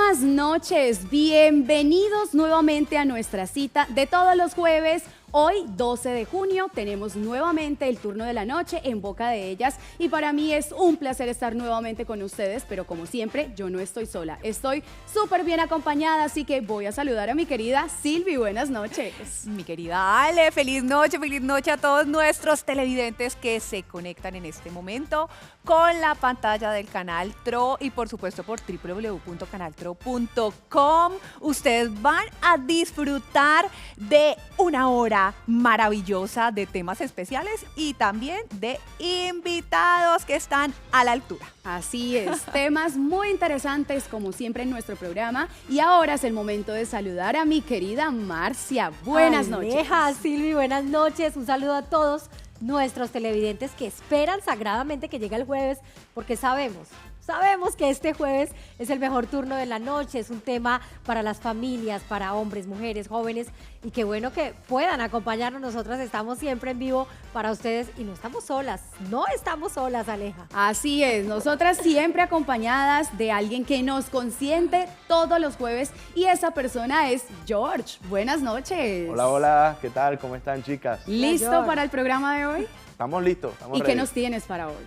Buenísimas noches, bienvenidos nuevamente a nuestra cita de todos los jueves. Hoy, 12 de junio, tenemos nuevamente el turno de la noche en Boca de Ellas y para mí es un placer estar nuevamente con ustedes, pero como siempre, yo no estoy sola, estoy súper bien acompañada, así que voy a saludar a mi querida Silvi. Buenas noches. Mi querida Ale, feliz noche a todos nuestros televidentes que se conectan en este momento con la pantalla del canal TRO y por supuesto por www.canaltro.com. Ustedes van a disfrutar de una hora maravillosa de temas especiales y también de invitados que están a la altura. Así es, temas muy interesantes como siempre en nuestro programa y ahora es el momento de saludar a mi querida Marcia. Buenas noches. Silvi, buenas noches. Un saludo a todos nuestros televidentes que esperan sagradamente que llegue el jueves porque sabemos que este jueves es el mejor turno de la noche, es un tema para las familias, para hombres, mujeres, jóvenes y qué bueno que puedan acompañarnos. Nosotras estamos siempre en vivo para ustedes y no estamos solas, Aleja. Así es, nosotras siempre acompañadas de alguien que nos consiente todos los jueves y esa persona es George. Buenas noches. Hola, hola, ¿qué tal? ¿Cómo están, chicas? ¿Listo para el programa de hoy? Estamos listos, estamos ¿Y ready. qué nos tienes para hoy?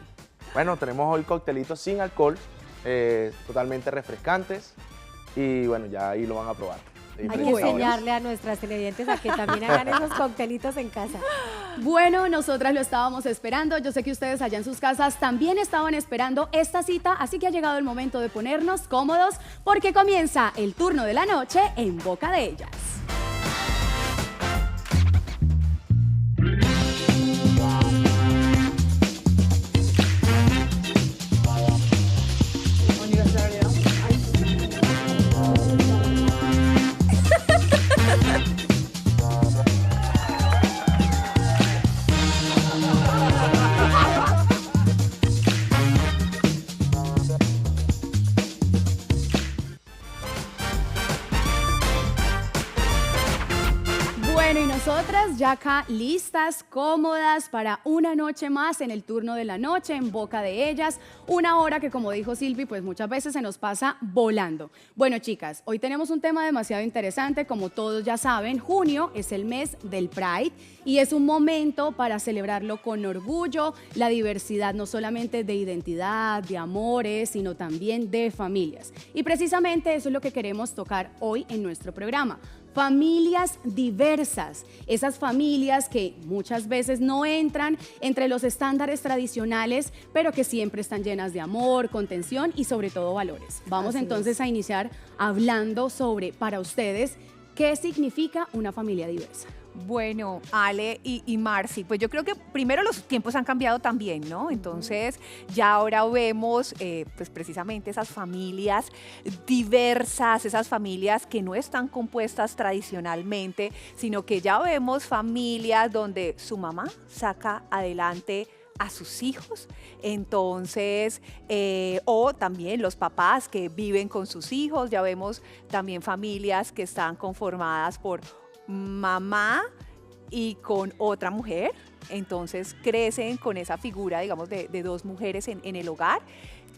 Bueno, tenemos hoy coctelitos sin alcohol, totalmente refrescantes y bueno, ya ahí lo van a probar. Hay que enseñarle a nuestras televidentes a que también hagan esos coctelitos en casa. Bueno, nosotras lo estábamos esperando. Yo sé que ustedes allá en sus casas también estaban esperando esta cita, así que ha llegado el momento de ponernos cómodos porque comienza el turno de la noche en Boca de Ellas. Nosotras ya acá listas, cómodas para una noche más en el turno de la noche en Boca de Ellas, una hora que como dijo Silvi, pues muchas veces se nos pasa volando. Bueno chicas, hoy tenemos un tema demasiado interesante, como todos ya saben, junio es el mes del Pride y es un momento para celebrarlo con orgullo, la diversidad no solamente de identidad, de amores, sino también de familias. Y precisamente eso es lo que queremos tocar hoy en nuestro programa. Familias diversas, esas familias que muchas veces no entran entre los estándares tradicionales, pero que siempre están llenas de amor, contención y sobre todo valores. Vamos entonces a iniciar hablando sobre, para ustedes, ¿qué significa una familia diversa? Bueno, Ale y Marci, pues yo creo que primero los tiempos han cambiado también, ¿no? Entonces ya ahora vemos pues precisamente esas familias diversas, esas familias que no están compuestas tradicionalmente, sino que ya vemos familias donde su mamá saca adelante a sus hijos, entonces, o también los papás que viven con sus hijos, ya vemos también familias que están conformadas por mamá y con otra mujer, entonces crecen con esa figura, digamos, de dos mujeres en el hogar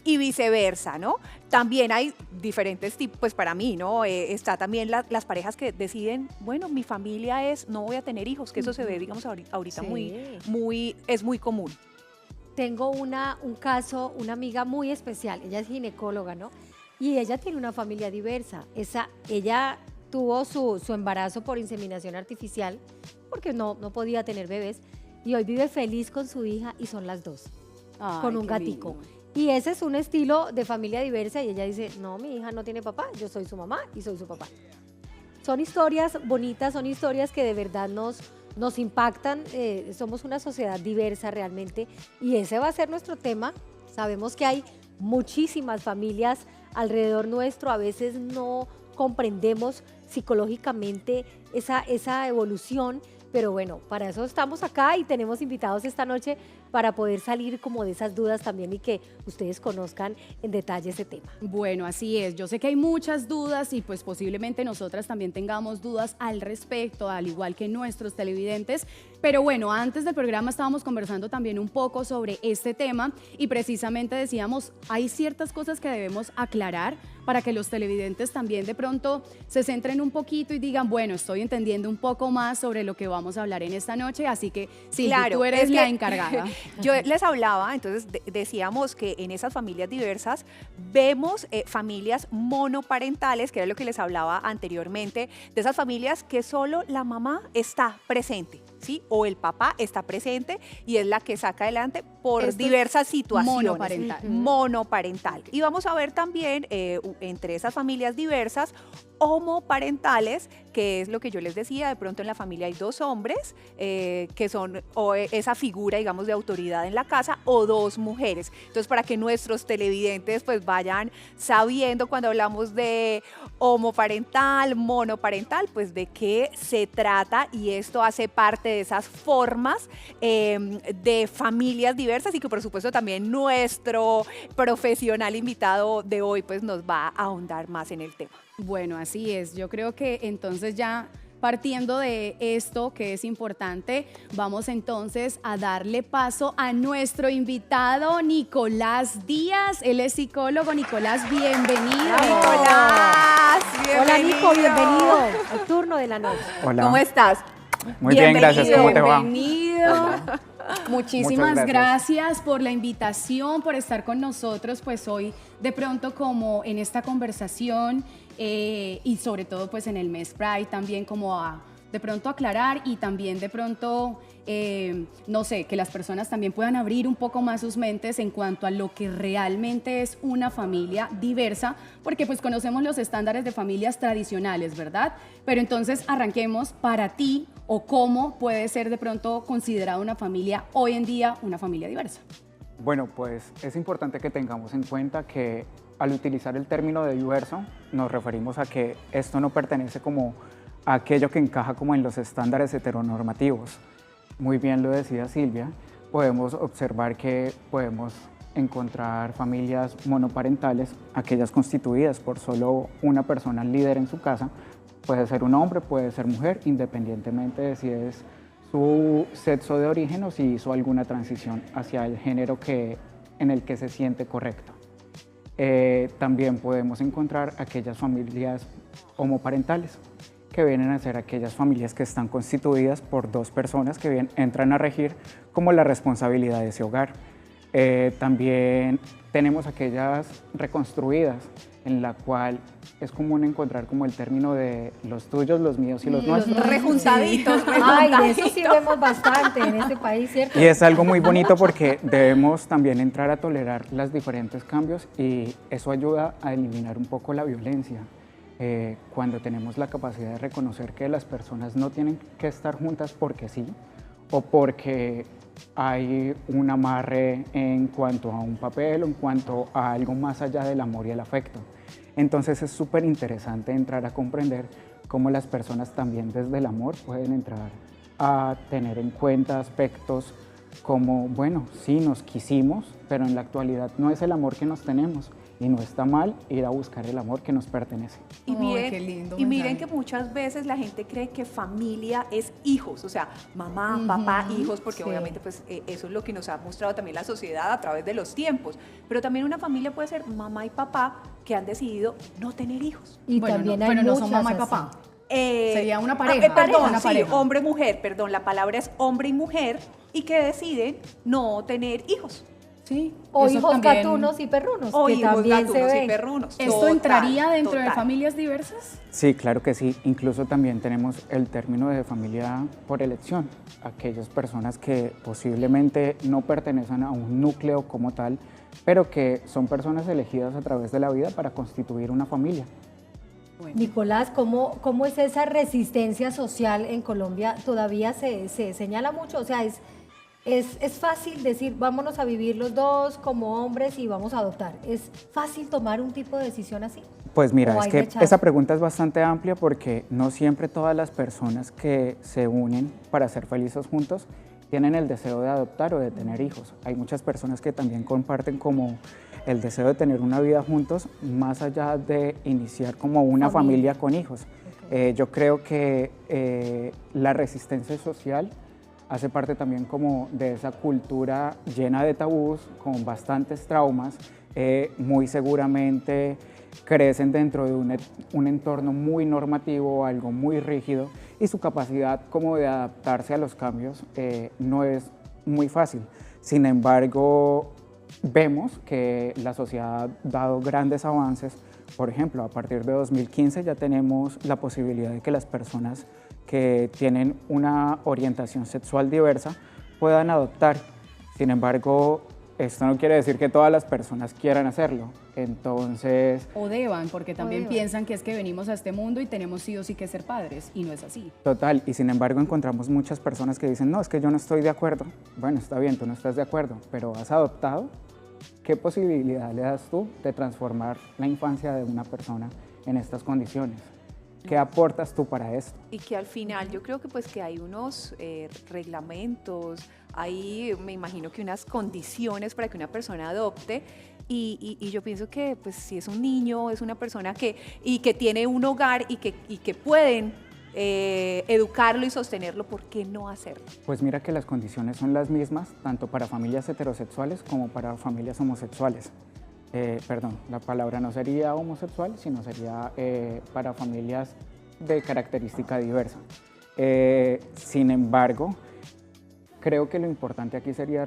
y viceversa, ¿no? También hay diferentes tipos, pues para mí, ¿no? Está también las parejas que deciden, bueno, mi familia es, no voy a tener hijos, que eso se ve, digamos, ahorita es muy común. Tengo un caso, una amiga muy especial, ella es ginecóloga, ¿no? Y ella tiene una familia diversa, ella tuvo su embarazo por inseminación artificial porque no podía tener bebés y hoy vive feliz con su hija y son las dos, con un gatico. Lindo. Y ese es un estilo de familia diversa y ella dice, no, mi hija no tiene papá, yo soy su mamá y soy su papá. Son historias bonitas, son historias que de verdad nos impactan, somos una sociedad diversa realmente y ese va a ser nuestro tema. Sabemos que hay muchísimas familias alrededor nuestro, a veces no comprendemos psicológicamente esa evolución, pero bueno, para eso estamos acá y tenemos invitados esta noche para poder salir como de esas dudas también y que ustedes conozcan en detalle ese tema. Bueno, así es. Yo sé que hay muchas dudas y pues posiblemente nosotras también tengamos dudas al respecto, al igual que nuestros televidentes. Pero bueno, antes del programa estábamos conversando también un poco sobre este tema y precisamente decíamos, hay ciertas cosas que debemos aclarar para que los televidentes también de pronto se centren un poquito y digan, bueno, estoy entendiendo un poco más sobre lo que vamos a hablar en esta noche, así que Silvi, Claro, tú eres es la que encargada. Yo les hablaba, entonces decíamos que en esas familias diversas vemos familias monoparentales, que era lo que les hablaba anteriormente, de esas familias que solo la mamá está presente, ¿sí? O el papá está presente y es la que saca adelante por Esto es diversas situaciones. monoparental. Monoparental. Y vamos a ver también entre esas familias diversas homoparentales, que es lo que yo les decía, de pronto en la familia hay dos hombres que son esa figura, digamos, de autoridad en la casa, o dos mujeres. Entonces, para que nuestros televidentes pues vayan sabiendo cuando hablamos de homoparental, monoparental, pues de qué se trata, y esto hace parte de esas formas de familias diversas, y que por supuesto también nuestro profesional invitado de hoy pues nos va a ahondar más en el tema. Bueno, así es. Yo creo que entonces ya partiendo de esto que es importante, vamos entonces a darle paso a nuestro invitado Nicolás Díaz. Él es psicólogo. Nicolás, bienvenido. Nicolás, Hola Nico, bienvenido. bienvenido al turno de la noche. Hola. ¿Cómo estás? Muy bien, gracias. ¿Cómo te va? Bienvenido. Muchísimas Muchas gracias por la invitación, por estar con nosotros, pues hoy de pronto como en esta conversación y sobre todo pues en el mes Pride también como a de pronto aclarar y también de pronto, no sé, que las personas también puedan abrir un poco más sus mentes en cuanto a lo que realmente es una familia diversa, porque pues conocemos los estándares de familias tradicionales, ¿verdad? Pero entonces arranquemos para ti o cómo puede ser de pronto considerada una familia hoy en día una familia diversa. Bueno, pues es importante que tengamos en cuenta que al utilizar el término de diverso nos referimos a que esto no pertenece como a aquello que encaja como en los estándares heteronormativos. Muy bien lo decía Silvia, podemos observar que podemos encontrar familias monoparentales, aquellas constituidas por solo una persona líder en su casa, puede ser un hombre, puede ser mujer, independientemente de si es su sexo de origen o si hizo alguna transición hacia el género en el que se siente correcto. También podemos encontrar aquellas familias homoparentales, que vienen a ser aquellas familias que están constituidas por dos personas que entran a regir como la responsabilidad de ese hogar. También tenemos aquellas reconstruidas, en la cual es común encontrar como el término de los tuyos, los míos y los nuestros. Rejuntaditos, Ay, de eso sí vemos bastante en este país, ¿cierto? Y es algo muy bonito porque debemos también entrar a tolerar los diferentes cambios y eso ayuda a eliminar un poco la violencia. Cuando tenemos la capacidad de reconocer que las personas no tienen que estar juntas porque sí o porque hay un amarre en cuanto a un papel o en cuanto a algo más allá del amor y el afecto. Entonces es súper interesante entrar a comprender cómo las personas también desde el amor pueden entrar a tener en cuenta aspectos como, bueno, sí, nos quisimos, pero en la actualidad no es el amor que nos tenemos y no está mal ir a buscar el amor que nos pertenece. Y Ay, miren, qué lindo y miren mensaje. que muchas veces la gente cree que familia es hijos, o sea, mamá, papá, hijos, porque sí. obviamente pues eso es lo que nos ha mostrado también la sociedad a través de los tiempos. Pero también una familia puede ser mamá y papá que han decidido no tener hijos. Y Bueno, también no, hay pero no son muchas mamá y así. papá. Sería una pareja, Perdón, una sí, pareja. hombre-mujer, perdón, la palabra es hombre y mujer, y que deciden no tener hijos. Sí. O eso hijos también- gatunos y perrunos, O que hijos también se gatunos y ven. perrunos. ¿Esto Total, entraría dentro de total. familias diversas? Sí, claro que sí. Incluso también tenemos el término de familia por elección. Aquellas personas que posiblemente no pertenecen a un núcleo como tal, pero que son personas elegidas a través de la vida para constituir una familia. Nicolás, ¿cómo es esa resistencia social en Colombia? Todavía se señala mucho, o sea, es fácil decir, vámonos a vivir los dos como hombres y vamos a adoptar. ¿Es fácil tomar un tipo de decisión así? Pues mira, ¿O es hay que rechazo? esa pregunta es bastante amplia porque no siempre todas las personas que se unen para ser felices juntos tienen el deseo de adoptar o de tener hijos. Hay muchas personas que también comparten como el deseo de tener una vida juntos, más allá de iniciar como una familia con hijos. Yo creo que la resistencia social hace parte también como de esa cultura llena de tabús, con bastantes traumas, muy seguramente crecen dentro de un entorno muy normativo, algo muy rígido, y su capacidad como de adaptarse a los cambios no es muy fácil. Sin embargo, vemos que la sociedad ha dado grandes avances. Por ejemplo, a partir de 2015 ya tenemos la posibilidad de que las personas que tienen una orientación sexual diversa puedan adoptar. Sin embargo, esto no quiere decir que todas las personas quieran hacerlo. Entonces... O deban, porque también piensan que es que venimos a este mundo y tenemos sí o sí que ser padres, y no es así. Total, y sin embargo encontramos muchas personas que dicen, no, es que yo no estoy de acuerdo. Bueno, está bien, tú no estás de acuerdo, pero has adoptado. ¿Qué posibilidad le das tú de transformar la infancia de una persona en estas condiciones? ¿Qué aportas tú para esto? Y que al final yo creo que pues que hay unos reglamentos, hay me imagino que unas condiciones para que una persona adopte y yo pienso que pues si es un niño, es una persona que tiene un hogar y que pueden educarlo y sostenerlo, ¿por qué no hacerlo? Pues mira que las condiciones son las mismas, tanto para familias heterosexuales como para familias homosexuales. Perdón, la palabra no sería homosexual, sino sería para familias de característica diversa. Sin embargo, creo que lo importante aquí sería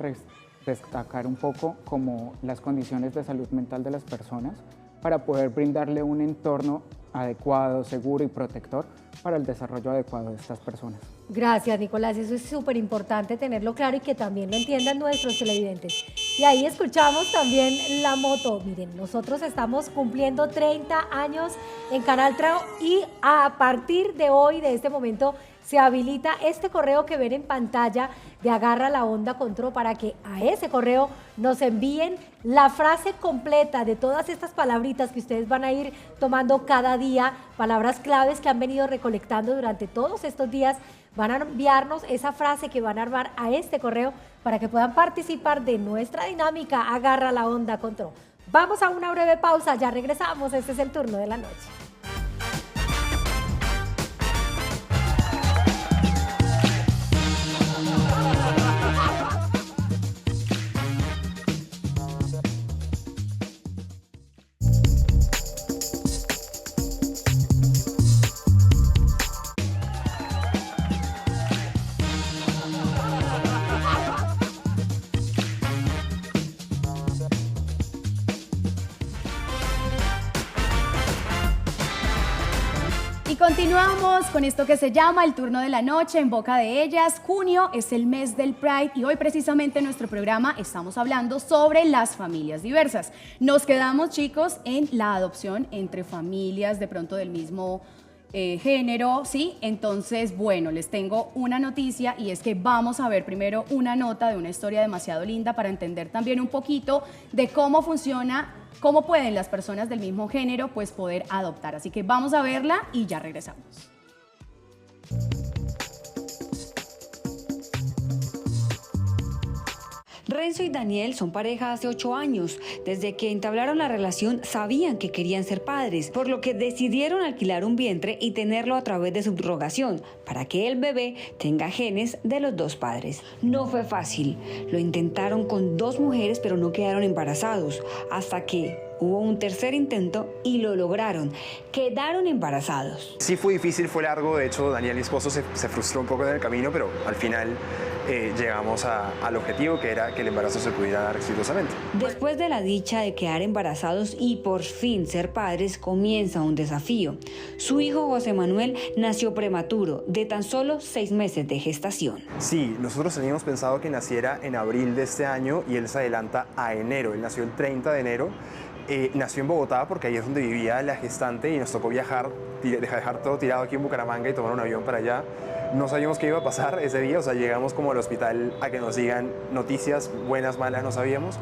destacar un poco como las condiciones de salud mental de las personas para poder brindarle un entorno adecuado, seguro y protector para el desarrollo adecuado de estas personas. Gracias, Nicolás. Eso es súper importante tenerlo claro y que también lo entiendan nuestros televidentes. Y ahí escuchamos también la moto. Miren, nosotros estamos cumpliendo 30 años en Canal Tro y a partir de hoy, de este momento, se habilita este correo que ven en pantalla de Agarra la Onda con Tro para que a ese correo nos envíen la frase completa de todas estas palabritas que ustedes van a ir tomando cada día, palabras claves que han venido recolectando durante todos estos días. Van a enviarnos esa frase que van a armar a este correo para que puedan participar de nuestra dinámica Agarra la Onda con Tro. Vamos a una breve pausa, ya regresamos, este es el turno de la noche. Continuamos con esto que se llama El Turno de la Noche en boca de ellas. Junio es el mes del Pride y hoy precisamente en nuestro programa estamos hablando sobre las familias diversas. Nos quedamos, chicos, en la adopción entre familias de pronto del mismo género, ¿sí? Entonces, bueno, les tengo una noticia y es que vamos a ver primero una nota de una historia demasiado linda para entender también un poquito de cómo funciona, cómo pueden las personas del mismo género pues poder adoptar. Así que vamos a verla y ya regresamos. Renzo y Daniel son pareja hace 8 años. Desde que entablaron la relación sabían que querían ser padres, por lo que decidieron alquilar un vientre y tenerlo a través de subrogación, para que el bebé tenga genes de los dos padres. No fue fácil. Lo intentaron con 2 mujeres, pero no quedaron embarazados, hasta que hubo un tercer intento y lo lograron. Quedaron embarazados. Sí fue difícil, fue largo. De hecho, Daniel, mi esposo, se frustró un poco en el camino, pero al final llegamos al objetivo, que era que el embarazo se pudiera dar exitosamente. Después de la dicha de quedar embarazados y por fin ser padres, comienza un desafío. Su hijo José Manuel nació prematuro, de tan solo 6 meses de gestación. Sí, nosotros teníamos pensado que naciera en abril de este año y él se adelanta a enero. Él nació el 30 de enero. Nació en Bogotá porque ahí es donde vivía la gestante y nos tocó viajar, dejar todo tirado aquí en Bucaramanga y tomar un avión para allá. No sabíamos qué iba a pasar ese día, o sea, llegamos como al hospital a que nos digan noticias, buenas, malas, no sabíamos.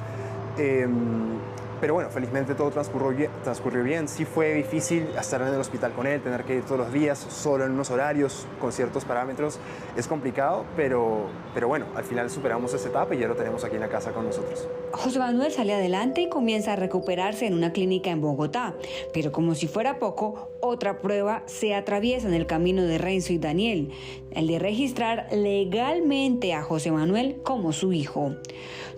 Pero bueno, felizmente todo transcurrió bien. Sí fue difícil estar en el hospital con él, tener que ir todos los días, solo en unos horarios, con ciertos parámetros. Es complicado, pero bueno, al final superamos esa etapa y ya lo tenemos aquí en la casa con nosotros. José Manuel sale adelante y comienza a recuperarse en una clínica en Bogotá. Pero como si fuera poco, otra prueba se atraviesa en el camino de Renzo y Daniel, el de registrar legalmente a José Manuel como su hijo.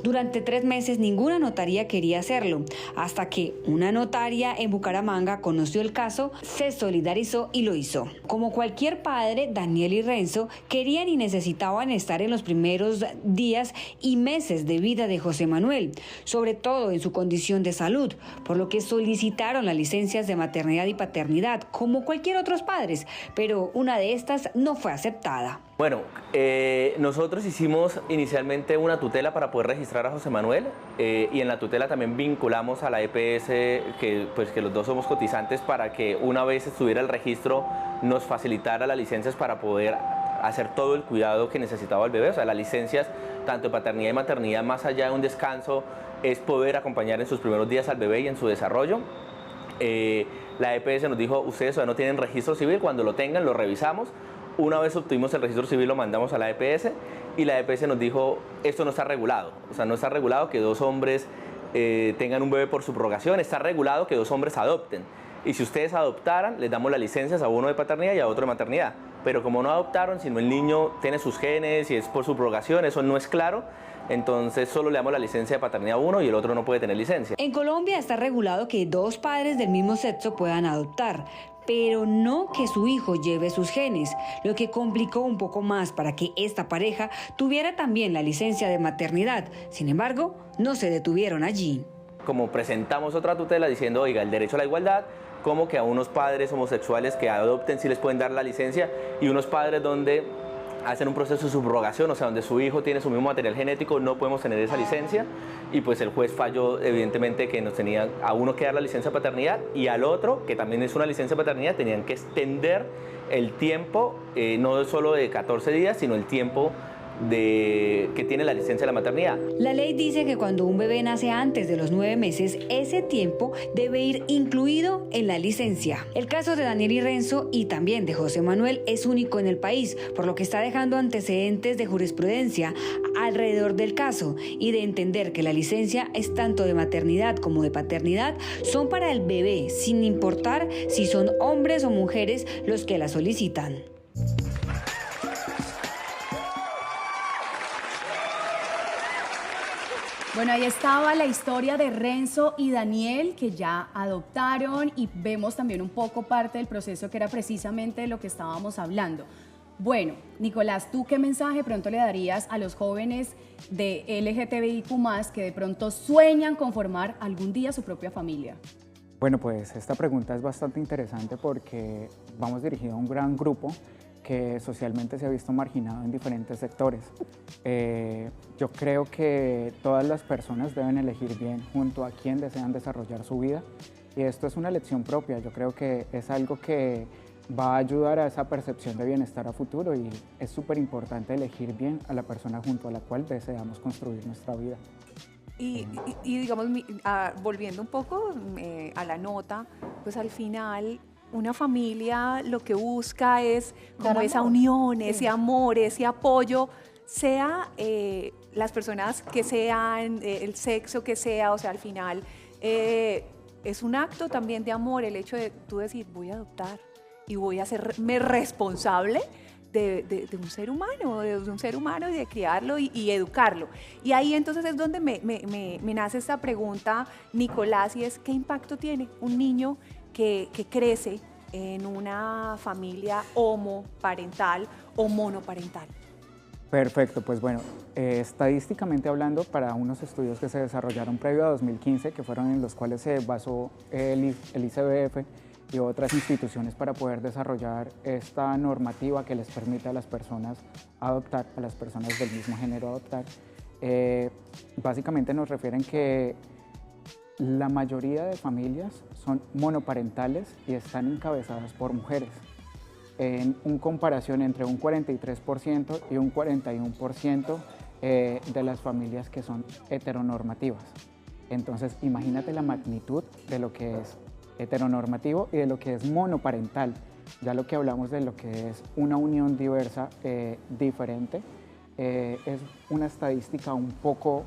Durante 3 meses ninguna notaría quería hacerlo, hasta que una notaria en Bucaramanga conoció el caso, se solidarizó y lo hizo. Como cualquier padre, Daniel y Renzo querían y necesitaban estar en los primeros días y meses de vida de José Manuel, sobre todo en su condición de salud, por lo que solicitaron las licencias de maternidad y paternidad, como cualquier otros padres, pero una de estas no fue aceptada. Bueno, nosotros hicimos inicialmente una tutela para poder registrar a José Manuel y en la tutela también vinculamos a la EPS, que los dos somos cotizantes, para que una vez estuviera el registro nos facilitara las licencias para poder hacer todo el cuidado que necesitaba el bebé. O sea, las licencias tanto de paternidad y maternidad, más allá de un descanso, es poder acompañar en sus primeros días al bebé y en su desarrollo. La EPS nos dijo, ustedes todavía no tienen registro civil, cuando lo tengan lo revisamos. Una vez obtuvimos el registro civil lo mandamos a la EPS y la EPS nos dijo, esto no está regulado. O sea, no está regulado que 2 hombres tengan un bebé por subrogación, está regulado que 2 hombres adopten. Y si ustedes adoptaran, les damos las licencias a uno de paternidad y a otro de maternidad. Pero como no adoptaron, sino el niño tiene sus genes y es por subrogación, eso no es claro. Entonces solo le damos la licencia de paternidad a uno y el otro no puede tener licencia. En Colombia está regulado que 2 padres del mismo sexo puedan adoptar, pero no que su hijo lleve sus genes, lo que complicó un poco más para que esta pareja tuviera también la licencia de maternidad. Sin embargo, no se detuvieron allí. Como presentamos otra tutela diciendo, oiga, el derecho a la igualdad, como que a unos padres homosexuales que adopten sí les pueden dar la licencia y unos padres donde hacen un proceso de subrogación, o sea, donde su hijo tiene su mismo material genético, no podemos tener esa licencia y pues el juez falló evidentemente que nos tenía a uno que dar la licencia de paternidad y al otro, que también es una licencia de paternidad, tenían que extender el tiempo, no solo de 14 días, sino el tiempo que tiene la licencia de la maternidad. La ley dice que cuando un bebé nace antes de los 9 meses, ese tiempo debe ir incluido en la licencia. El caso de Daniel y Renzo y también de José Manuel es único en el país, por lo que está dejando antecedentes de jurisprudencia alrededor del caso y de entender que la licencia es tanto de maternidad como de paternidad, son para el bebé, sin importar si son hombres o mujeres los que la solicitan. Bueno, ahí estaba la historia de Renzo y Daniel, que ya adoptaron, y vemos también un poco parte del proceso que era precisamente de lo que estábamos hablando. Bueno, Nicolás, ¿tú qué mensaje pronto le darías a los jóvenes de LGTBIQ+, que de pronto sueñan con formar algún día su propia familia? Bueno, pues esta pregunta es bastante interesante porque vamos dirigido a un gran grupo que socialmente se ha visto marginado en diferentes sectores. Yo creo que todas las personas deben elegir bien junto a quién desean desarrollar su vida y esto es una elección propia. Yo creo que es algo que va a ayudar a esa percepción de bienestar a futuro y es súper importante elegir bien a la persona junto a la cual deseamos construir nuestra vida. Y digamos, volviendo un poco a la nota, pues al final una familia lo que busca es como esa unión, ese amor, ese apoyo, sea las personas que sean, el sexo que sea, o sea, al final es un acto también de amor el hecho de tú decir, voy a adoptar y voy a hacerme responsable de un ser humano, y de criarlo y educarlo. Y ahí entonces es donde me nace esta pregunta, Nicolás, y es ¿qué impacto tiene un niño que crece en una familia homoparental o monoparental? Perfecto, pues bueno, estadísticamente hablando, para unos estudios que se desarrollaron previo a 2015, que fueron en los cuales se basó el ICBF y otras instituciones para poder desarrollar esta normativa que les permite a las personas adoptar, a las personas del mismo género adoptar, básicamente nos refieren que la mayoría de familias son monoparentales y están encabezadas por mujeres, en una comparación entre un 43% y un 41% de las familias que son heteronormativas. Entonces, imagínate la magnitud de lo que es heteronormativo y de lo que es monoparental. Ya lo que hablamos de lo que es una unión diversa diferente, es una estadística un poco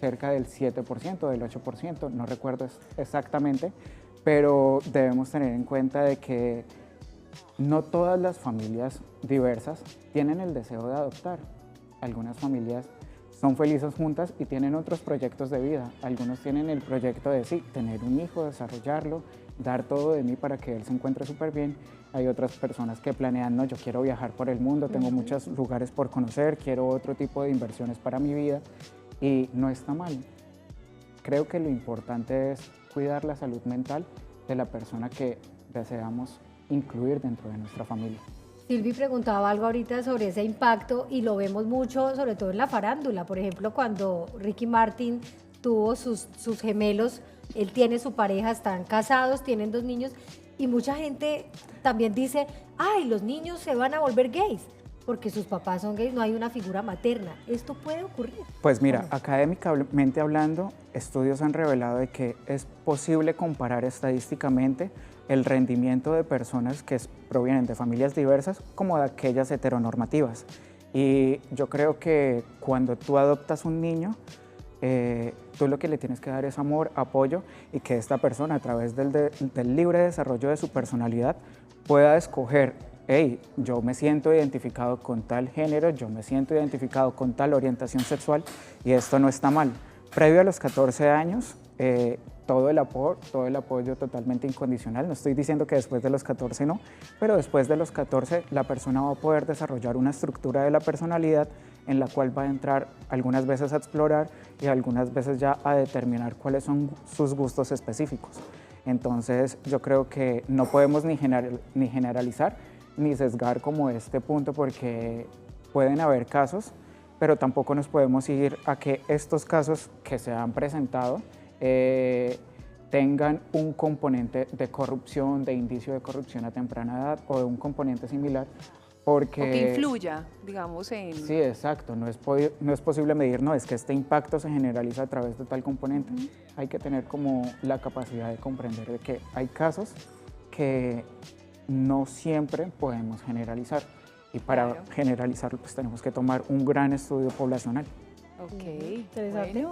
cerca del 7%, del 8%, no recuerdo exactamente, pero debemos tener en cuenta de que no todas las familias diversas tienen el deseo de adoptar. Algunas familias son felices juntas y tienen otros proyectos de vida. Algunos tienen el proyecto de sí, tener un hijo, desarrollarlo, dar todo de mí para que él se encuentre súper bien. Hay otras personas que planean, no, yo quiero viajar por el mundo, tengo muchos lugares por conocer, quiero otro tipo de inversiones para mi vida y no está mal. Creo que lo importante es cuidar la salud mental de la persona que deseamos incluir dentro de nuestra familia. Silvi preguntaba algo ahorita sobre ese impacto y lo vemos mucho, sobre todo en la farándula. Por ejemplo, cuando Ricky Martin tuvo sus gemelos, él tiene su pareja, están casados, tienen 2 niños y mucha gente también dice, ay, los niños se van a volver gays porque sus papás son gays, no hay una figura materna. ¿Esto puede ocurrir? Pues mira, académicamente hablando, estudios han revelado de que es posible comparar estadísticamente el rendimiento de personas que provienen de familias diversas como de aquellas heteronormativas. Y yo creo que cuando tú adoptas un niño, tú lo que le tienes que dar es amor, apoyo y que esta persona a través del libre desarrollo de su personalidad pueda escoger, hey, yo me siento identificado con tal género, yo me siento identificado con tal orientación sexual y esto no está mal. Previo a los 14 años, todo el apoyo totalmente incondicional. No estoy diciendo que después de los 14 no, pero después de los 14 la persona va a poder desarrollar una estructura de la personalidad en la cual va a entrar algunas veces a explorar y algunas veces ya a determinar cuáles son sus gustos específicos. Entonces yo creo que no podemos ni generalizar ni sesgar como este punto porque pueden haber casos, pero tampoco nos podemos ir a que estos casos que se han presentado tengan un componente de corrupción, de indicio de corrupción a temprana edad o de un componente similar, porque... O que influya, digamos, en... Sí, exacto, no es posible medir, no, es que este impacto se generaliza a través de tal componente. Hay que tener como la capacidad de comprender de que hay casos que no siempre podemos generalizar y para generalizarlo pues tenemos que tomar un gran estudio poblacional. Ok, Interesante.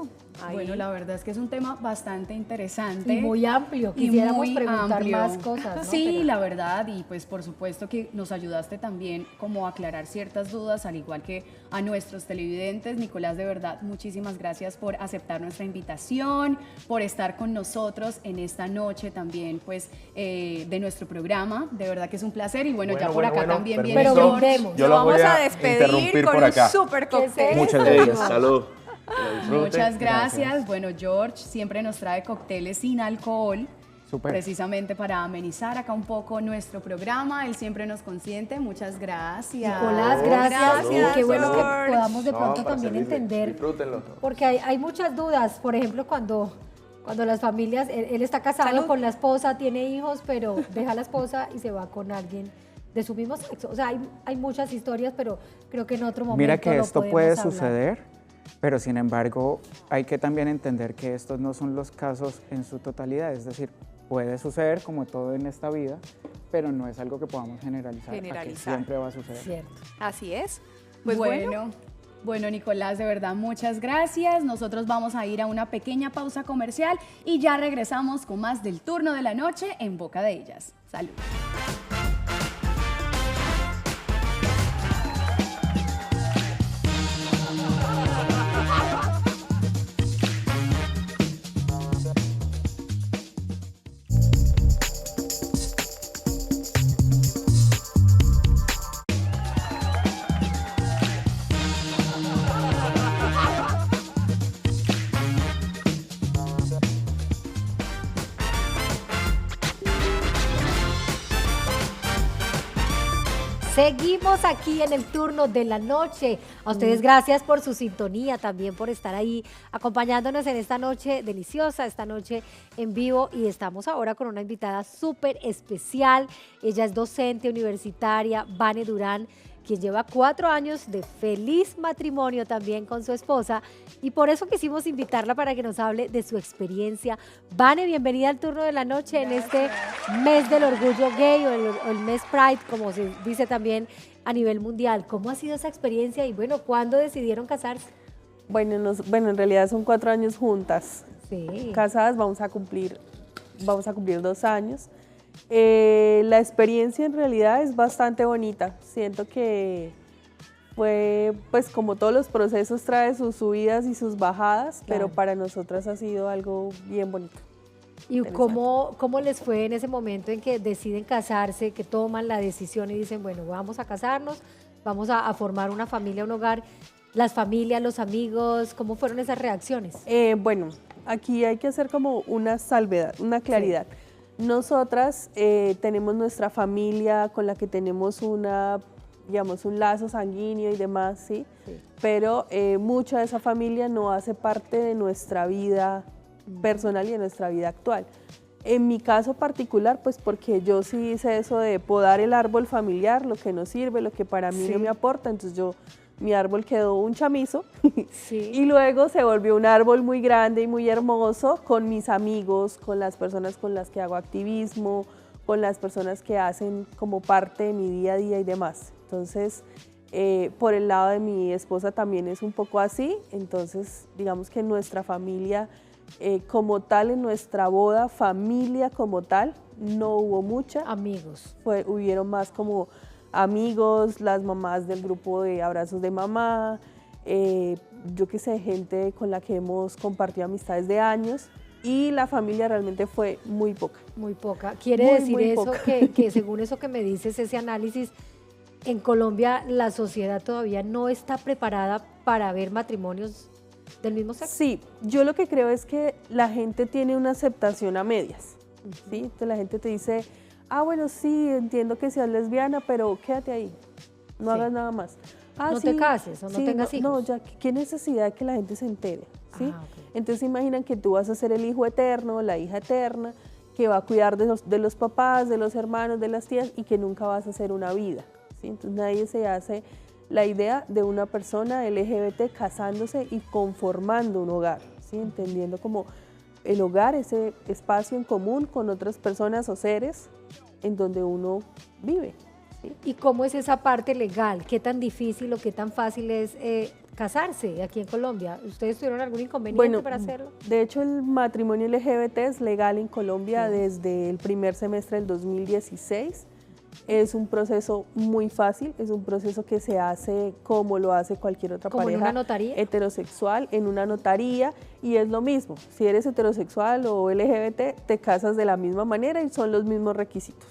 Bueno, la verdad es que es un tema bastante interesante. Y muy amplio, y quisiéramos muy preguntar amplio. más cosas, ¿no? Sí, Pero- la verdad, y pues por supuesto que nos ayudaste también como a aclarar ciertas dudas, al igual que a nuestros televidentes. Nicolás, de verdad, muchísimas gracias por aceptar nuestra invitación, por estar con nosotros en esta noche también, pues, de nuestro programa. De verdad que es un placer y bueno, ya por acá también viene Pero permiso. brindemos. Yo Lo los voy vamos a a despedir interrumpir con por un acá. súper cóctel. ¿Qué es Muchas esto? gracias. Salud. Que lo disfruten. Muchas gracias. Gracias. Bueno, George siempre nos trae cócteles sin alcohol, Súper. precisamente para amenizar acá un poco nuestro programa. Él siempre nos consiente. Muchas gracias. Nicolás, gracias. Gracias, Y qué bueno que George. podamos de No, pronto para también servirle. entender, Disfrútenlo. porque hay muchas dudas. Por ejemplo, cuando las familias, él está casado Salud. con la esposa, tiene hijos, pero deja a la esposa y se va con alguien de su mismo sexo. O sea, hay muchas historias, pero creo que en otro momento Mira que lo esto podemos puede hablar. suceder, pero sin embargo hay que también entender que estos no son los casos en su totalidad, es decir, puede suceder como todo en esta vida, pero no es algo que podamos generalizar, a que Generalizar. siempre va a suceder. Cierto. Así es. Pues bueno. Bueno, Nicolás, de verdad, muchas gracias. Nosotros vamos a ir a una pequeña pausa comercial y ya regresamos con más del turno de la noche en Boca de Ellas. Salud. Seguimos aquí en el turno de la noche. A ustedes gracias por su sintonía, también por estar ahí acompañándonos en esta noche deliciosa, esta noche en vivo. Y estamos ahora con una invitada súper especial. Ella es docente universitaria, Vane Durán, quien lleva 4 años de feliz matrimonio también con su esposa, y por eso quisimos invitarla para que nos hable de su experiencia. Vane, bienvenida al turno de la noche en este mes del orgullo gay o el mes Pride, como se dice también a nivel mundial. ¿Cómo ha sido esa experiencia y bueno, cuándo decidieron casarse? Bueno, en realidad son 4 años juntas. Sí. Casadas vamos a cumplir 2 años. La experiencia en realidad es bastante bonita. Siento que fue, pues como todos los procesos, trae sus subidas y sus bajadas, Claro. pero para nosotras ha sido algo bien bonito. ¿Y cómo les fue en ese momento en que deciden casarse, que toman la decisión y dicen, bueno, vamos a casarnos, vamos a formar una familia, un hogar? Las familias, los amigos, ¿cómo fueron esas reacciones? Bueno, aquí hay que hacer como una salvedad, una claridad. Nosotras tenemos nuestra familia con la que tenemos digamos, un lazo sanguíneo y demás, ¿sí? Pero mucha de esa familia no hace parte de nuestra vida personal y de nuestra vida actual. En mi caso particular, pues porque yo sí hice eso de podar el árbol familiar, lo que nos sirve, lo que para mí no me aporta, entonces mi árbol quedó un chamizo y luego se volvió un árbol muy grande y muy hermoso con mis amigos, con las personas con las que hago activismo, con las personas que hacen como parte de mi día a día y demás. Entonces, por el lado de mi esposa también es un poco así, entonces digamos que nuestra familia como tal, en nuestra boda, familia como tal, no hubo mucha. Amigos. Hubieron más como amigos, las mamás del grupo de abrazos de mamá, yo qué sé, gente con la que hemos compartido amistades de años, y la familia realmente fue muy poca. Muy poca. ¿Quiere Muy, decir muy eso poca. que según eso que me dices, ese análisis, en Colombia la sociedad todavía no está preparada para ver matrimonios del mismo sexo? Sí, yo lo que creo es que la gente tiene una aceptación a medias, ¿sí? Entonces la gente te dice, bueno, sí, entiendo que seas lesbiana, pero quédate ahí, no hagas nada más. No te cases o no tengas hijos. No, ya, qué necesidad de que la gente se entere, ¿sí? Ok. Entonces imaginan que tú vas a ser el hijo eterno, la hija eterna, que va a cuidar de los papás, de los hermanos, de las tías, y que nunca vas a hacer una vida, ¿sí? Entonces nadie se hace la idea de una persona LGBT casándose y conformando un hogar, ¿sí? Entendiendo como el hogar, ese espacio en común con otras personas o seres en donde uno vive, ¿sí? ¿Y cómo es esa parte legal? ¿Qué tan difícil o qué tan fácil es casarse aquí en Colombia? ¿Ustedes tuvieron algún inconveniente para hacerlo? De hecho, el matrimonio LGBT es legal en Colombia desde el primer semestre del 2016. Es un proceso muy fácil, es un proceso que se hace como lo hace cualquier otra ¿Como en pareja una notaría? heterosexual, en una notaría, y es lo mismo. Si eres heterosexual o LGBT, te casas de la misma manera y son los mismos requisitos.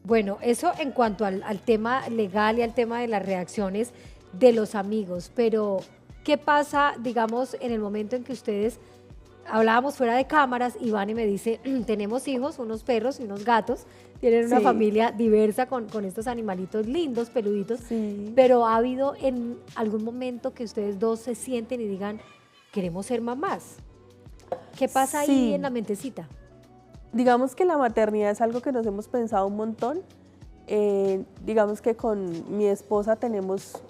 Bueno, eso en cuanto al tema legal y al tema de las reacciones de los amigos, pero ¿qué pasa, digamos, en el momento en que ustedes hablábamos fuera de cámaras? Iván me dice, tenemos hijos, unos perros y unos gatos, tienen una familia diversa con estos animalitos lindos, peluditos, pero ¿ha habido en algún momento que ustedes dos se sienten y digan, queremos ser mamás? ¿Qué pasa ahí en la mentecita? Digamos que la maternidad es algo que nos hemos pensado un montón. Digamos que con mi esposa tenemos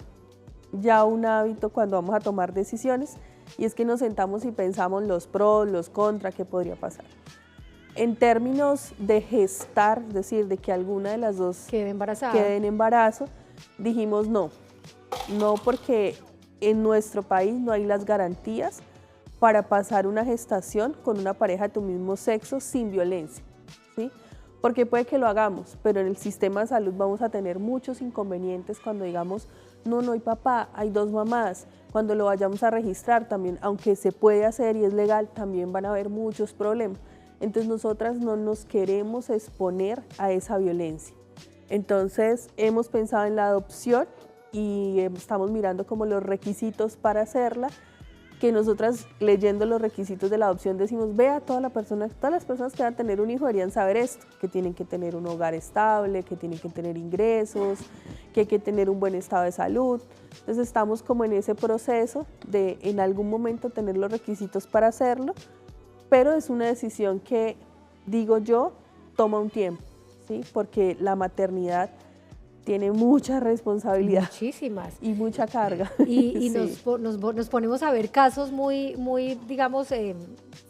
ya un hábito cuando vamos a tomar decisiones, y es que nos sentamos y pensamos los pros, los contras, qué podría pasar. En términos de gestar, es decir, de que alguna de las dos quede embarazada, quede en embarazo, dijimos no porque en nuestro país no hay las garantías para pasar una gestación con una pareja de tu mismo sexo sin violencia, ¿sí? Porque puede que lo hagamos, pero en el sistema de salud vamos a tener muchos inconvenientes cuando digamos, no hay papá, hay dos mamás. Cuando lo vayamos a registrar también, aunque se puede hacer y es legal, también van a haber muchos problemas. Entonces nosotras no nos queremos exponer a esa violencia. Entonces hemos pensado en la adopción y estamos mirando como los requisitos para hacerla, que nosotras leyendo los requisitos de la adopción decimos, vea, todas las personas que van a tener un hijo deberían saber esto, que tienen que tener un hogar estable, que tienen que tener ingresos, que hay que tener un buen estado de salud. Entonces estamos como en ese proceso de en algún momento tener los requisitos para hacerlo, pero es una decisión que, digo yo, toma un tiempo, ¿sí? Porque la maternidad tiene mucha responsabilidad Muchísimas. y mucha carga. Y Sí. nos ponemos a ver casos muy digamos,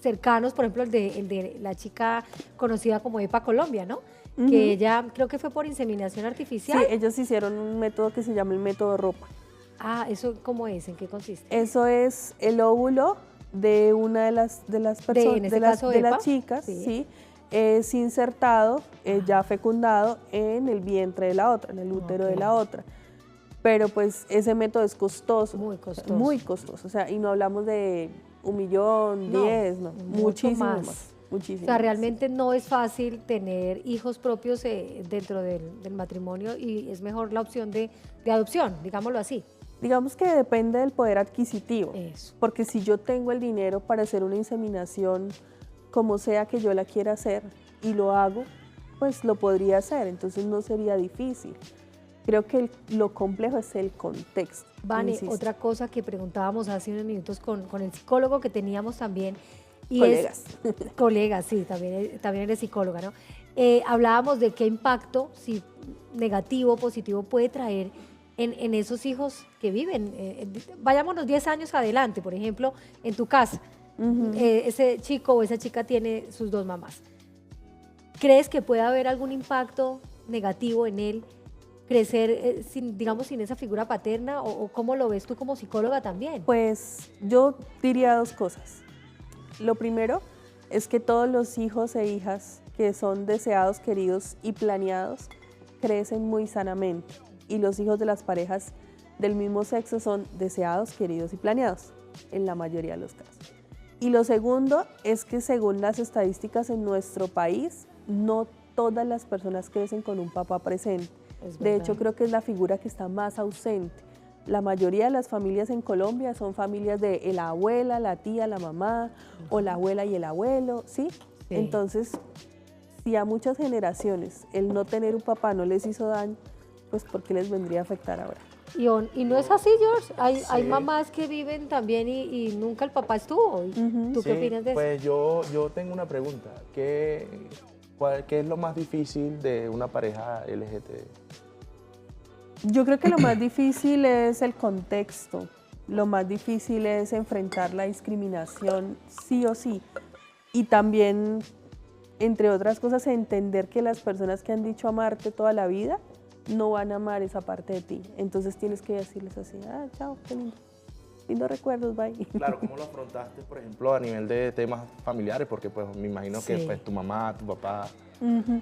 cercanos, por ejemplo, el de la chica conocida como EPA Colombia, ¿no? Ujú. Que ella, creo que fue por inseminación Sí, artificial. ellos hicieron un método que se llama el método ropa. Ah, ¿eso cómo es? ¿En qué consiste? Eso es el óvulo de una de las personas, en este caso, de EPA, las chicas, sí. sí, es insertado, ya fecundado en el vientre de la otra, en el útero de la otra. Pero pues ese método es costoso. Muy costoso. Muy costoso. O sea, y no hablamos de 1 millón, No, 10, no, mucho muchísimo más. más. Muchísimo O sea, más. realmente no es fácil tener hijos propios dentro del matrimonio y es mejor la opción de adopción, digámoslo así. Digamos que depende del poder adquisitivo. Eso. Porque si yo tengo el dinero para hacer una inseminación, como sea que yo la quiera hacer, y lo hago, pues lo podría hacer, entonces no sería difícil. Creo que lo complejo es el contexto. Vane, insisto. otra cosa que preguntábamos hace unos minutos con el psicólogo que teníamos también. Y Colegas. Colegas, sí, también eres psicóloga, ¿no? Hablábamos de qué impacto, si negativo o positivo, puede traer en esos hijos que viven. Vayámonos 10 años adelante, por ejemplo, en tu casa. Ese chico o esa chica tiene sus 2 mamás. ¿Crees que puede haber algún impacto negativo en él? Crecer, sin esa figura paterna, o cómo lo ves tú como psicóloga también. Pues yo diría 2 cosas. Lo primero es que todos los hijos e hijas que son deseados, queridos y planeados crecen muy sanamente, y los hijos de las parejas del mismo sexo son deseados, queridos y planeados, en la mayoría de los casos. Y lo segundo es que según las estadísticas en nuestro país, no todas las personas crecen con un papá presente. De hecho, creo que es la figura que está más ausente. La mayoría de las familias en Colombia son familias de la abuela, la tía, la mamá, o la abuela y el abuelo, ¿sí? Sí. Entonces, si a muchas generaciones el no tener un papá no les hizo daño, pues ¿por qué les vendría a afectar ahora? Y no es así, George. Hay Sí. mamás que viven también y nunca el papá estuvo. ¿Tú qué opinas de eso? Pues yo tengo una pregunta. ¿Qué es lo más difícil de una pareja LGTB? Yo creo que lo más difícil es el contexto, lo más difícil es enfrentar la discriminación sí o sí, y también, entre otras cosas, entender que las personas que han dicho amarte toda la vida no van a amar esa parte de ti, entonces tienes que decirles así, chao, qué lindo, lindos recuerdos, bye. Claro, ¿cómo lo afrontaste, por ejemplo, a nivel de temas familiares? Porque pues me imagino que Sí. pues, tu mamá, tu papá... Ujú.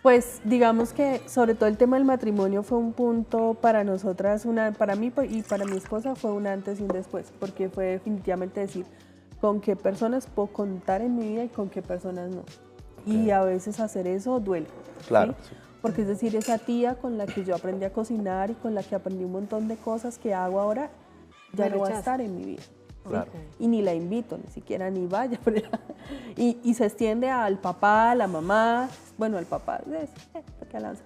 Pues digamos que sobre todo el tema del matrimonio fue un punto para nosotras, para mí y para mi esposa fue un antes y un después, porque fue definitivamente decir con qué personas puedo contar en mi vida y con qué personas no. Y a veces hacer eso duele. Claro, ¿sí? sí. Porque es decir, esa tía con la que yo aprendí a cocinar y con la que aprendí un montón de cosas que hago ahora, ya Me no va a rechaza. estar en mi vida. ¿sí? Claro. Y ni la invito, ni siquiera ni vaya. Y se extiende al papá, a la mamá, bueno, al papá, ¿por qué lanza?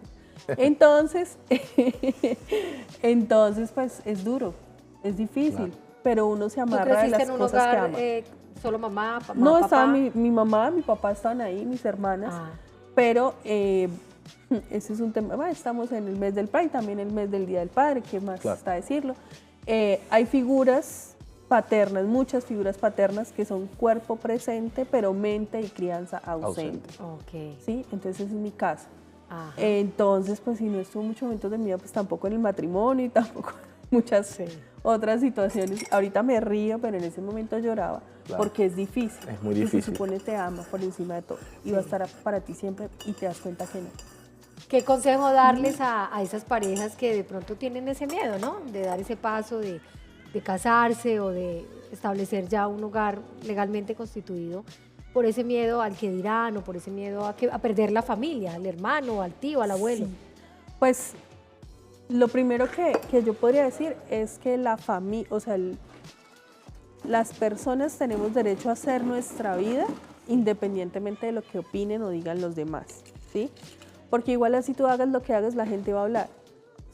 Entonces, pues es duro, es difícil, Claro. pero uno se ¿Tú amarra de creciste las en un cosas que hogar ama. solo mamá, No, papá? estaba mi mamá, mi papá estaban ahí, mis hermanas, Ah. pero ese es un tema, bueno, estamos en el mes del Pride, también el mes del Día del Padre, ¿qué más Claro. está decirlo? Hay figuras paternas, muchas figuras paternas que son cuerpo presente, pero mente y crianza ausente. Ok. ¿Sí? Entonces ese es mi caso. Ajá. Entonces, pues si no estuvo muchos momentos de mi vida, pues tampoco en el matrimonio y tampoco en muchas Sí. otras situaciones. Ahorita me río, pero en ese momento lloraba, Claro. porque es difícil. Es muy Y se difícil. supone te ama por encima de todo y va a estar para ti siempre y te das cuenta que no. ¿Qué consejo darles a esas parejas que de pronto tienen ese miedo, ¿no? De dar ese paso de casarse o de establecer ya un hogar legalmente constituido por ese miedo al que dirán o por ese miedo a perder la familia, al hermano, al tío, al abuelo? Sí. Pues lo primero que yo podría decir es que la familia, o sea, las personas tenemos derecho a hacer nuestra vida independientemente de lo que opinen o digan los demás, ¿sí? Porque igual así tú hagas lo que hagas, la gente va a hablar.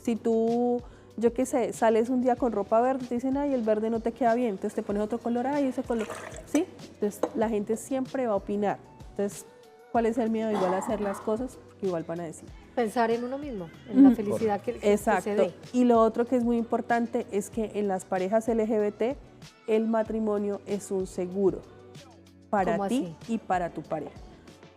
Si tú, yo qué sé, sales un día con ropa verde, te dicen, ay, el verde no te queda bien, entonces te pones otro color, ay, ese color, ¿sí? Entonces la gente siempre va a opinar. Entonces, ¿cuál es el miedo? Igual a hacer las cosas, igual van a decir. Pensar en uno mismo, en la felicidad que se Exacto. dé. Y lo otro que es muy importante es que en las parejas LGBT el matrimonio es un seguro para ¿Cómo ti así? y para tu pareja.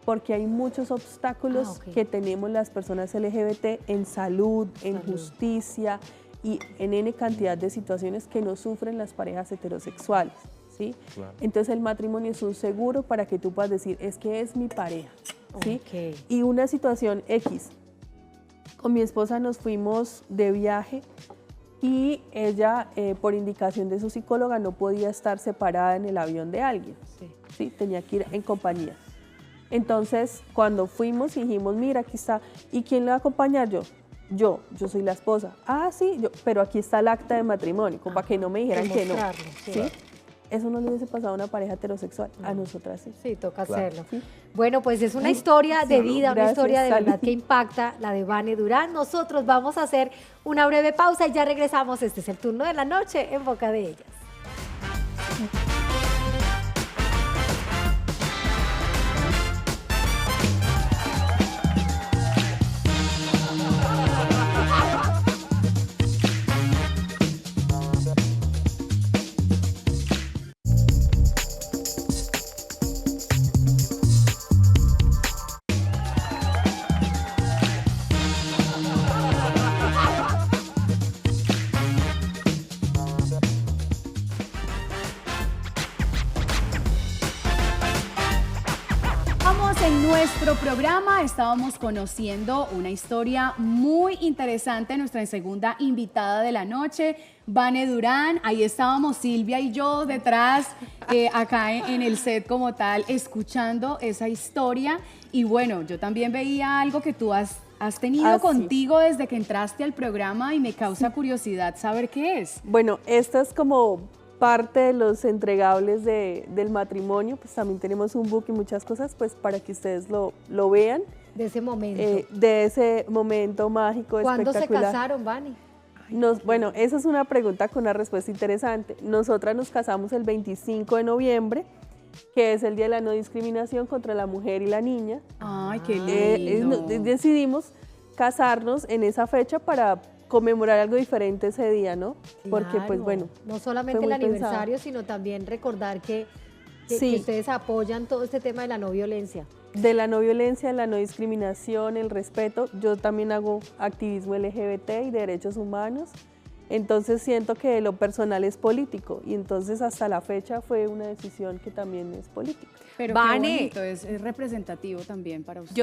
Porque hay muchos obstáculos ok. que tenemos las personas LGBT en salud, en justicia y en N cantidad de situaciones que no sufren las parejas heterosexuales, ¿sí? Claro. Entonces el matrimonio es un seguro para que tú puedas decir, es que es mi pareja, ¿sí? Ok. Y una situación X, con mi esposa nos fuimos de viaje y ella, por indicación de su psicóloga, no podía estar separada en el avión de alguien, ¿sí? Tenía que ir en compañía. Entonces, cuando fuimos dijimos, mira, aquí está, ¿y quién le va a acompañar? Yo soy la esposa. Ah, sí, pero aquí está el acta de matrimonio, como para que no me dijeran que no. Demostrarlo, sí. ¿Sí? Eso no le hubiese pasado a una pareja heterosexual, a nosotras sí. Sí, toca Claro. hacerlo. Sí. Bueno, pues es una historia de vida, una gracias, historia de salud. verdad que impacta, la de Vane Durán. Nosotros vamos a hacer una breve pausa y ya regresamos. Este es el turno de la noche en Boca de Ellas. En nuestro programa estábamos conociendo una historia muy interesante de nuestra segunda invitada de la noche, Vane Durán. Ahí estábamos Silvia y yo detrás, acá en el set como tal, escuchando esa historia. Y bueno, yo también veía algo que tú has tenido sí. contigo desde que entraste al programa y me causa curiosidad saber qué es. Bueno, esta es como parte de los entregables del matrimonio, pues también tenemos un book y muchas cosas, pues para que ustedes lo vean. De ese momento. De ese momento mágico, ¿Cuándo se espectacular. casaron, Vane? Bueno, esa es una pregunta con una respuesta interesante. Nosotras nos casamos el 25 de noviembre, que es el Día de la No Discriminación contra la Mujer y la Niña. Ay, qué lindo. Decidimos casarnos en esa fecha para conmemorar algo diferente ese día, ¿no? Porque pues Claro. bueno. No solamente fue el muy pensado. aniversario, sino también recordar que Sí. ustedes apoyan todo este tema de la no violencia. De la no violencia, la no discriminación, el respeto. Yo también hago activismo LGBT y derechos humanos. Entonces siento que lo personal es político y entonces hasta la fecha fue una decisión que también es política. Pero Vane. qué bonito, es representativo también para ustedes.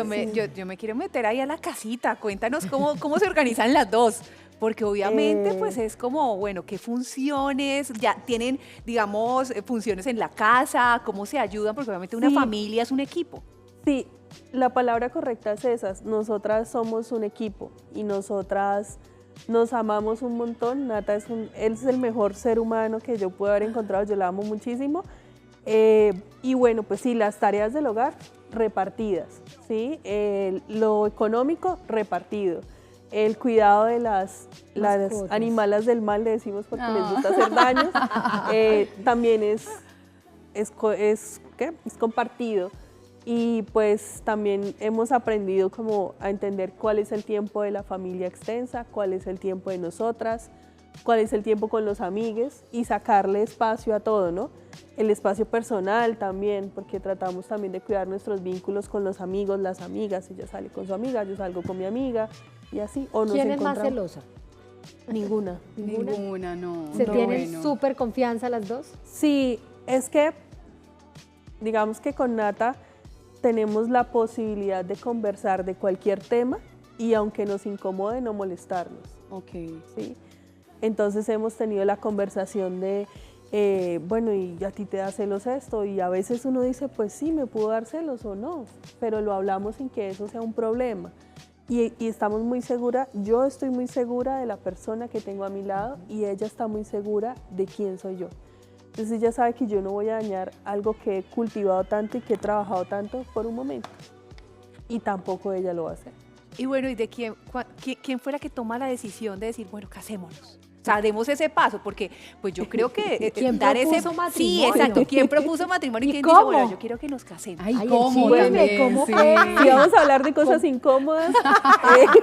Yo me quiero meter ahí a la casita. Cuéntanos cómo se organizan las dos. Porque obviamente pues es como, bueno, qué funciones, ya tienen, digamos, funciones en la casa, cómo se ayudan, porque obviamente una Sí. familia es un equipo. Sí, la palabra correcta es esa. Nosotras somos un equipo y nosotras nos amamos un montón. Nata él es el mejor ser humano que yo puedo haber encontrado, yo la amo muchísimo. Y bueno, pues sí, las tareas del hogar repartidas, ¿sí? Lo económico repartido. El cuidado de las animalas del mal, le decimos porque les gusta hacer daño, también es compartido. Y pues también hemos aprendido como a entender cuál es el tiempo de la familia extensa, cuál es el tiempo de nosotras, cuál es el tiempo con los amigues y sacarle espacio a todo, ¿no? El espacio personal también, porque tratamos también de cuidar nuestros vínculos con los amigos, las amigas. Ella sale con su amiga, yo salgo con mi amiga y así. O nos ¿Quién es más encontramos. celosa? Ninguna. Ninguna, no. ¿Se no, tienen bueno. súper confianza las dos? Sí, es que digamos que con Nata tenemos la posibilidad de conversar de cualquier tema y aunque nos incomode no molestarnos. Ok. ¿Sí? Entonces hemos tenido la conversación de, bueno, y a ti te da celos esto, y a veces uno dice, pues sí, me pudo dar celos o no, pero lo hablamos sin que eso sea un problema. Y estamos muy seguras, yo estoy muy segura de la persona que tengo a mi lado y ella está muy segura de quién soy yo. Entonces ella sabe que yo no voy a dañar algo que he cultivado tanto y que he trabajado tanto por un momento. Y tampoco ella lo va a hacer. Y bueno, ¿y de quién fue la que toma la decisión de decir, bueno, casémonos? O sea, demos ese paso, porque pues yo creo que ¿Quién dar ese... propuso Sí, matrimonio? exacto. ¿Quién propuso matrimonio? ¿Y ¿Quién dijo, cómo? bueno, yo quiero que nos casemos? Ay, Ay, el ¿cómo chisme, también? ¿cómo Sí. fue? Si vamos a hablar de cosas incómodas,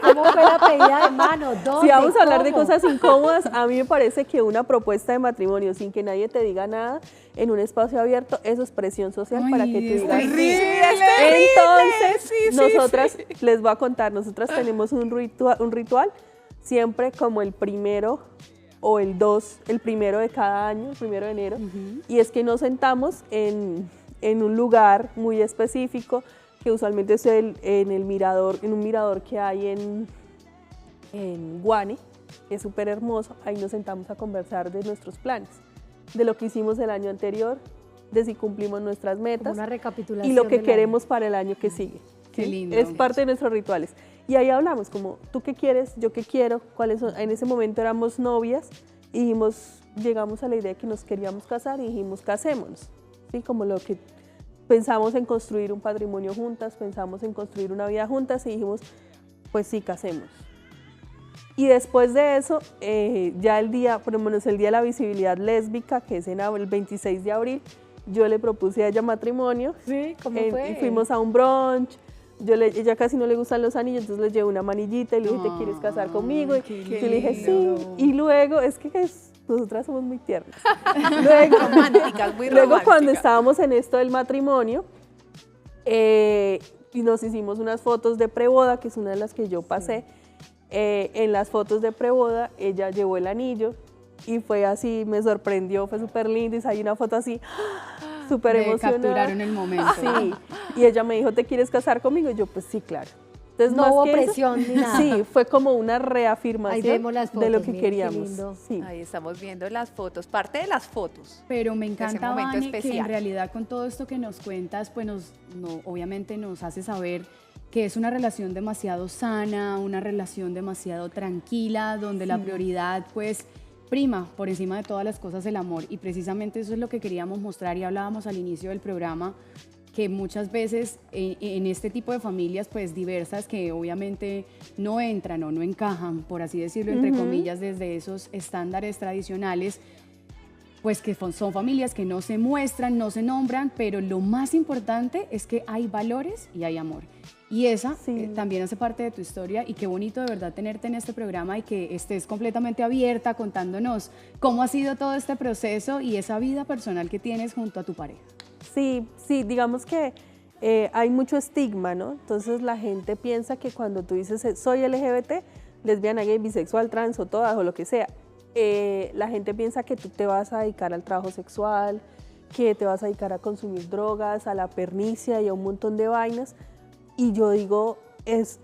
¿Cómo fue la pedida de mano? ¿Dónde? si vamos a hablar de ¿Cómo? cosas incómodas, a mí me parece que una propuesta de matrimonio sin que nadie te diga nada en un espacio abierto, eso es presión social Ay, para que tú es digas sí. terrible. Entonces, nosotras, les voy a contar, nosotras tenemos un ritual siempre como el primero o el 2, el primero de cada año, el 1 de enero, y es que nos sentamos en un lugar muy específico, que usualmente es en un mirador que hay en Guane, que es súper hermoso. Ahí nos sentamos a conversar de nuestros planes, de lo que hicimos el año anterior, de si cumplimos nuestras Como metas una recapitulación y lo que del queremos para el año que sigue. Qué ¿sí? lindo. Es parte de nuestros rituales. Y ahí hablamos como, ¿tú qué quieres? ¿Yo qué quiero? ¿Cuáles son? En ese momento éramos novias y llegamos a la idea de que nos queríamos casar y dijimos, casémonos. ¿Sí? Como lo que pensamos en construir un patrimonio juntas, pensamos en construir una vida juntas y dijimos, pues sí, casémonos. Y después de eso, ya el día, por lo menos el Día de la Visibilidad Lésbica, que es el 26 de abril, yo le propuse a ella matrimonio. Sí, ¿cómo fue? Y fuimos a un brunch. Ella casi no le gustan los anillos, entonces le llevé una manillita y le dije, ¿te quieres casar conmigo? Y yo le dije, sí. Y luego, nosotras somos muy tiernas. Luego, Románticas, muy luego románticas. cuando estábamos en esto del matrimonio, y nos hicimos unas fotos de preboda, que es una de las que yo pasé. En las fotos de preboda, ella llevó el anillo y fue así, me sorprendió, fue súper lindo. Y hay una foto así, súper emocionada. Capturaron el momento. Sí, y ella me dijo, ¿te quieres casar conmigo? Y yo, pues sí, claro. Entonces, No más hubo que eso, presión ni nada. Sí, fue como una Ahí reafirmación vemos las de lo fotos, que miren qué queríamos. lindo. Sí. Ahí estamos viendo las fotos, parte de las fotos. Pero me Ese encanta, momento Vane, que en especial. realidad con todo esto que nos cuentas, pues obviamente nos hace saber que es una relación demasiado sana, una relación demasiado tranquila, donde la prioridad pues prima por encima de todas las cosas el amor. Y precisamente eso es lo que queríamos mostrar y hablábamos al inicio del programa, que muchas veces en este tipo de familias pues diversas que obviamente no entran o no encajan, por así decirlo, entre comillas, desde esos estándares tradicionales, pues que son familias que no se muestran, no se nombran, pero lo más importante es que hay valores y hay amor. Y esa también hace parte de tu historia y qué bonito de verdad tenerte en este programa y que estés completamente abierta contándonos cómo ha sido todo este proceso y esa vida personal que tienes junto a tu pareja. Sí, digamos que hay mucho estigma, ¿no? Entonces la gente piensa que cuando tú dices soy LGBT, lesbiana, gay, bisexual, trans o todas o lo que sea, la gente piensa que tú te vas a dedicar al trabajo sexual, que te vas a dedicar a consumir drogas, a la pernicia y a un montón de vainas. Y yo digo, es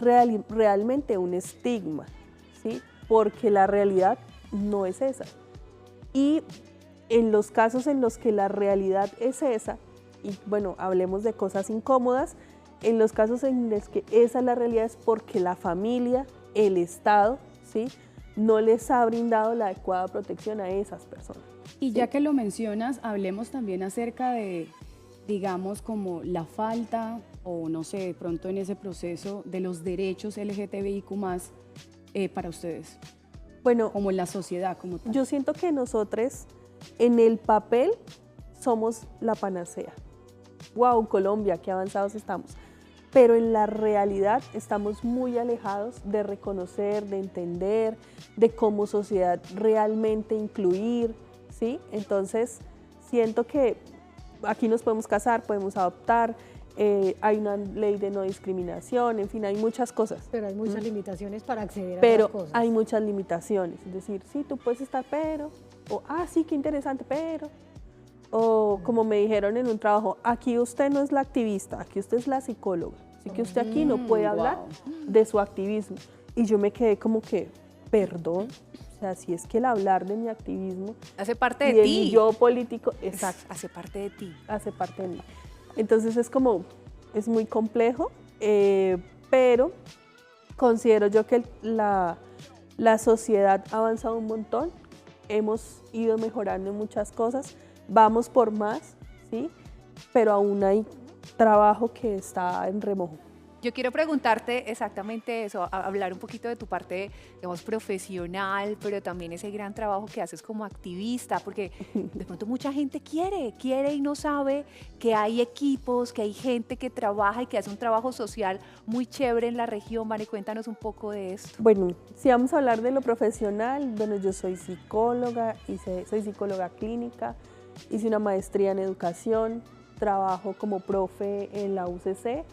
realmente un estigma, ¿sí? Porque la realidad no es esa. Y en los casos en los que la realidad es esa, y bueno, hablemos de cosas incómodas, en los casos en los que esa es la realidad es porque la familia, el Estado, ¿sí? No les ha brindado la adecuada protección a esas personas. Y ya que lo mencionas, hablemos también acerca de, digamos, como la falta o no sé, de pronto en ese proceso de los derechos LGTBIQ+, para ustedes, Bueno, como en la sociedad como tal. yo siento que nosotros en el papel somos la panacea. ¡Wow, Colombia, qué avanzados estamos! Pero en la realidad estamos muy alejados de reconocer, de entender, de como sociedad realmente incluir, ¿sí? Entonces, siento que aquí nos podemos casar, podemos adoptar, hay una ley de no discriminación, en fin, hay muchas cosas. Pero hay muchas limitaciones para acceder a Pero las cosas. hay muchas limitaciones, es decir, sí, tú puedes estar, pero, o, sí, qué interesante, pero, o como me dijeron en un trabajo, aquí usted no es la activista, aquí usted es la psicóloga, así que usted aquí no puede hablar de su activismo. Y yo me quedé como que, perdón, o sea, si es que el hablar de mi activismo Hace parte y de de ti. mi yo político, exacto, Hace parte de ti. hace parte de mí. Entonces es como, es muy complejo, pero considero yo que la sociedad ha avanzado un montón, hemos ido mejorando en muchas cosas, vamos por más, ¿sí? Pero aún hay trabajo que está en remojo. Yo quiero preguntarte exactamente eso, hablar un poquito de tu parte, digamos, profesional, pero también ese gran trabajo que haces como activista, porque de pronto mucha gente quiere y no sabe que hay equipos, que hay gente que trabaja y que hace un trabajo social muy chévere en la región. Vane, cuéntanos un poco de esto. Bueno, si vamos a hablar de lo profesional, bueno, yo soy psicóloga, soy psicóloga clínica, hice una maestría en educación, trabajo como profe en la UCC.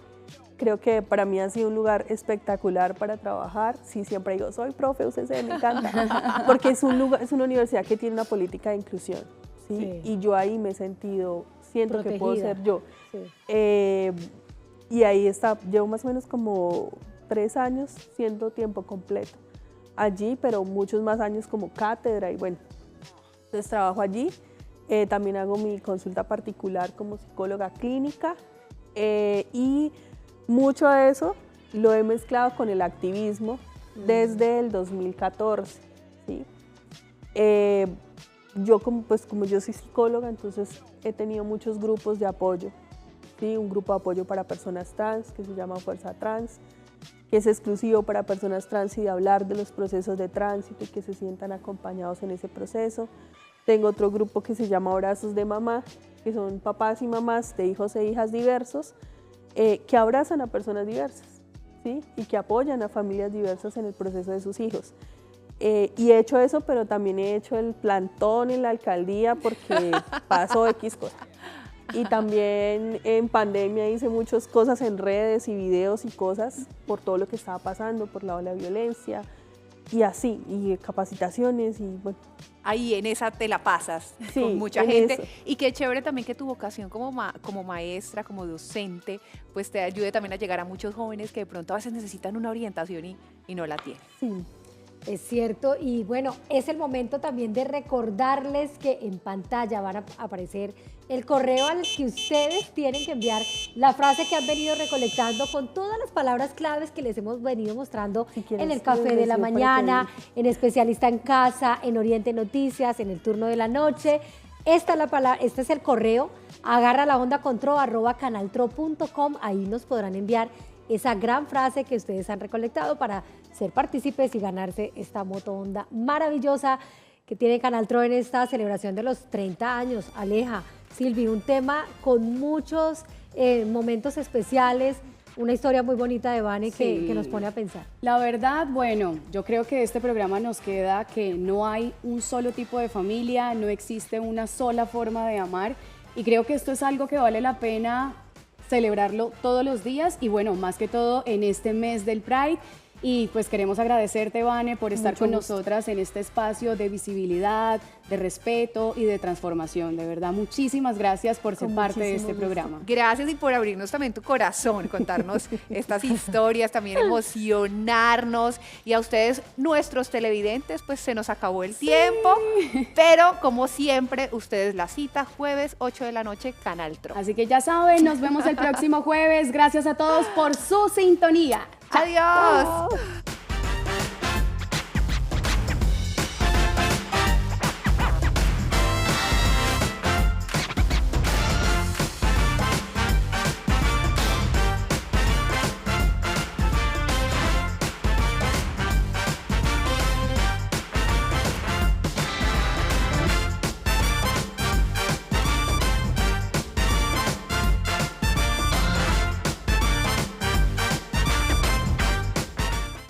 Creo que para mí ha sido un lugar espectacular para trabajar. Sí, siempre digo, soy profe UCC, me encanta, porque es una universidad que tiene una política de inclusión, ¿sí? Sí. Y yo ahí me he sentido, siento Protegida. que puedo ser yo. Sí. Y ahí está, llevo más o menos como 3 años siendo tiempo completo allí, pero muchos más años como cátedra y bueno, entonces trabajo allí. También hago mi consulta particular como psicóloga clínica y mucho de eso lo he mezclado con el activismo desde el 2014, ¿sí? Yo como yo soy psicóloga, entonces he tenido muchos grupos de apoyo, ¿sí? Un grupo de apoyo para personas trans que se llama Fuerza Trans, que es exclusivo para personas trans y de hablar de los procesos de tránsito y que se sientan acompañados en ese proceso. Tengo otro grupo que se llama Abrazos de Mamá, que son papás y mamás de hijos e hijas diversos, que abrazan a personas diversas, ¿sí? Y que apoyan a familias diversas en el proceso de sus hijos. Y he hecho eso, pero también he hecho el plantón en la alcaldía porque pasó X cosa. Y también en pandemia hice muchas cosas en redes y videos y cosas por todo lo que estaba pasando, por la ola de violencia y así, y capacitaciones y bueno. Ahí en esa te la pasas Sí, con mucha en gente. eso. Y qué chévere también que tu vocación como maestra, como docente, pues te ayude también a llegar a muchos jóvenes que de pronto a veces necesitan una orientación y no la tienen. Sí. Es cierto, y bueno, es el momento también de recordarles que en pantalla van a aparecer el correo al que ustedes tienen que enviar la frase que han venido recolectando con todas las palabras claves que les hemos venido mostrando Si quieres, en el Café de la les deseo Mañana, para en Especialista en Casa, en Oriente Noticias, en el Turno de la Noche. Esta es la palabra, este es el correo, agarra la onda con tro, @canaltro.com, ahí nos podrán enviar esa gran frase que ustedes han recolectado para ser partícipes y ganarse esta moto Honda maravillosa que tiene Canal Tro en esta celebración de los 30 años. Aleja, Silvi, un tema con muchos momentos especiales, una historia muy bonita de Vane que nos pone a pensar. La verdad, bueno, yo creo que de este programa nos queda que no hay un solo tipo de familia, no existe una sola forma de amar y creo que esto es algo que vale la pena celebrarlo todos los días y bueno, más que todo en este mes del Pride. Y pues queremos agradecerte, Vane, por estar con nosotras en este espacio de visibilidad, de respeto y de transformación. De verdad, muchísimas gracias por ser parte de este programa. Gracias y por abrirnos también tu corazón, contarnos estas historias, también emocionarnos. Y a ustedes, nuestros televidentes, pues se nos acabó el tiempo. Pero como siempre, ustedes la cita, jueves 8 de la noche, Canal Tro. Así que ya saben, nos vemos el próximo jueves. Gracias a todos por su sintonía. Adiós.